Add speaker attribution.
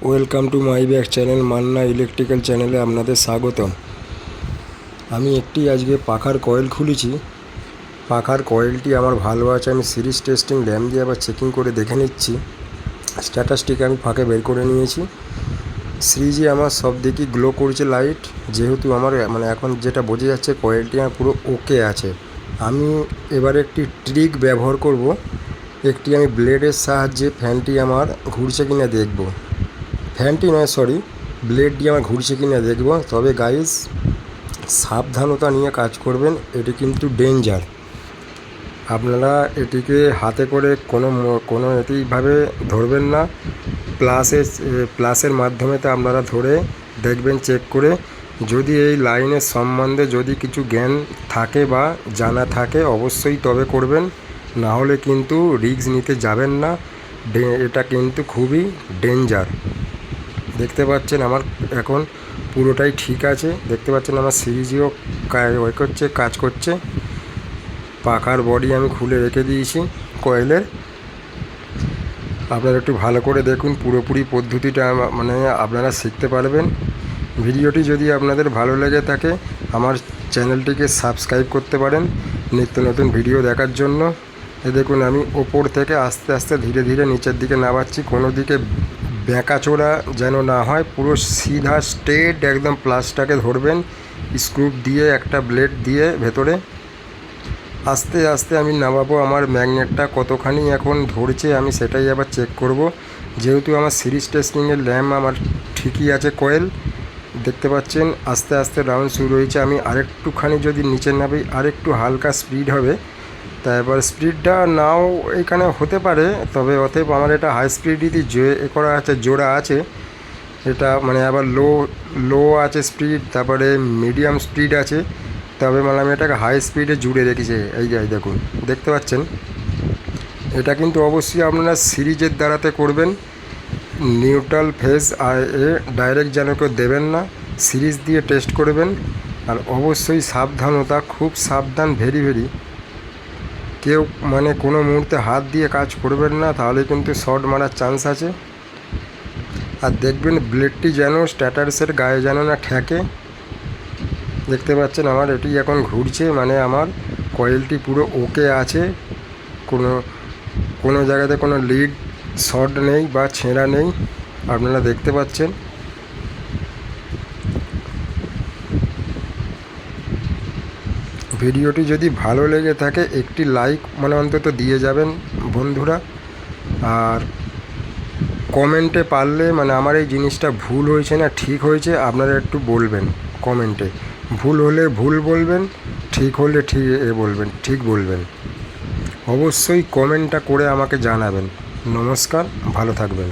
Speaker 1: Welcome to my back channel Manna electrical চ্যানেলে আপনাদের স্বাগতম। আমি একটি আজকে পাখার কয়েল খুলেছি। পাখার কয়েলটি আমার ভালো আছে। আমি সিরিজ টেস্টিং ল্যাম্প দিয়ে আবার চেকিং করে দেখে নিচ্ছি। স্ট্যাটাসটিক আমি ফাঁকে বের করে নিয়েছি। সিরিজে আমার সব দিকই গ্লো করছে লাইট, যেহেতু আমার এখন যেটা বোঝা যাচ্ছে কয়েলটি আমার পুরো ওকে আছে। আমি এবারে একটি ট্রিক ব্যবহার করব। একটি আমি ব্লেডের সাহায্যে ফ্যানটি আমার ঘুরছে কিনা দেখব। ফ্যানটি নয়, ব্লেড দিয়ে আমার ঘুরছে কিনা দেখব। তবে গাইস, সাবধানতা নিয়ে কাজ করবেন, এটি কিন্তু ডেঞ্জার। আপনারা এটিকে হাতে করে কোনো এটিভাবে ধরবেন না। প্লাসের মাধ্যমে তো আপনারা ধরে দেখবেন, চেক করে। যদি এই লাইনের সম্বন্ধে যদি কিছু জ্ঞান থাকে বা জানা থাকে অবশ্যই তবে করবেন, না হলে কিন্তু রিস্ক নিতে যাবেন না। এটা কিন্তু খুবই ডেঞ্জার। দেখতে পাচ্ছেন আমার এখন পুরোটাই ঠিক আছে। দেখতে পাচ্ছেন আমার সিরিজও কাজ করছে। পাখার বডি আমি খুলে রেখে দিয়েছি কয়েলের। আপনারা একটু ভালো করে দেখুন, পুরোপুরি পদ্ধতিটা আপনারা শিখতে পারবেন। ভিডিওটি যদি আপনাদের ভালো লেগে থাকে আমার চ্যানেলটিকে সাবস্ক্রাইব করতে পারেন নিত্য নতুন ভিডিও দেখার জন্য। দেখুন আমি ওপর থেকে আস্তে আস্তে ধীরে ধীরে নিচের দিকে নামাচ্ছি। কোনো দিকে বেঁকাচোরা যেন না হয়, পুরো সিধা স্ট্রেট একদম প্লাসটাকে ধরবেন স্ক্রু দিয়ে, একটা ব্লেড দিয়ে ভেতরে আস্তে আস্তে আমি নামাবো। আমার ম্যাগনেটটা কতখানি এখন ধরছে আমি সেটাই আবার চেক করব। যেহেতু আমার সিরিজ টেস্টিংয়ের ল্যাম্প আমার ঠিকই আছে কয়েল, দেখতে পাচ্ছেন আস্তে আস্তে রাউন্ড শুরু হয়েছে। আমি আরেকটুখানি যদি নিচে নামি আরেকটু হালকা স্পিড হবে। তারপর স্পিডটা নাও এখানে হতে পারে, তবে অতএব আমার এটা হাই স্পিডই করা আছে, জোড়া আছে। এটা আবার লো আছে স্পিড, তারপরে মিডিয়াম স্পিড আছে। তবে আমি এটাকে হাই স্পিডে জুড়ে রেখেছি। এই দেখুন, দেখতে পাচ্ছেন। এটা কিন্তু অবশ্যই আপনারা সিরিজের দ্বারাতে করবেন। নিউট্রাল ফেজ আর ডাইরেক্ট যেন কেউ দেবেন না, সিরিজ দিয়ে টেস্ট করবেন। আর অবশ্যই সাবধানতা, খুব সাবধান, ভেরি। কেউ কোনো মুহূর্তে হাত দিয়ে কাজ করবেন না, তাহলে কিন্তু শর্ট মারার চান্স আছে। আর দেখবেন ব্লেডটি যেন স্ট্যাটাসের গায়ে যেন না ঠেকে। দেখতে পাচ্ছেন আমার এটি এখন ঘুরছে, আমার কয়েলটি পুরো ওকে আছে। কোনো জায়গাতে কোনো লিড শর্ট নেই বা ছেঁড়া নেই, আপনারা দেখতে পাচ্ছেন। ভিডিওটি যদি ভালো লেগে থাকে একটি লাইক অন্তত দিয়ে যাবেন বন্ধুরা। আর কমেন্টে পারলে আমার এই জিনিসটা ভুল হয়েছে না ঠিক হয়েছে আপনারা একটু বলবেন কমেন্টে। ভুল হলে ভুল বলবেন, ঠিক হলে ঠিক বলবেন। অবশ্যই কমেন্টটা করে আমাকে জানাবেন। নমস্কার, ভালো থাকবেন।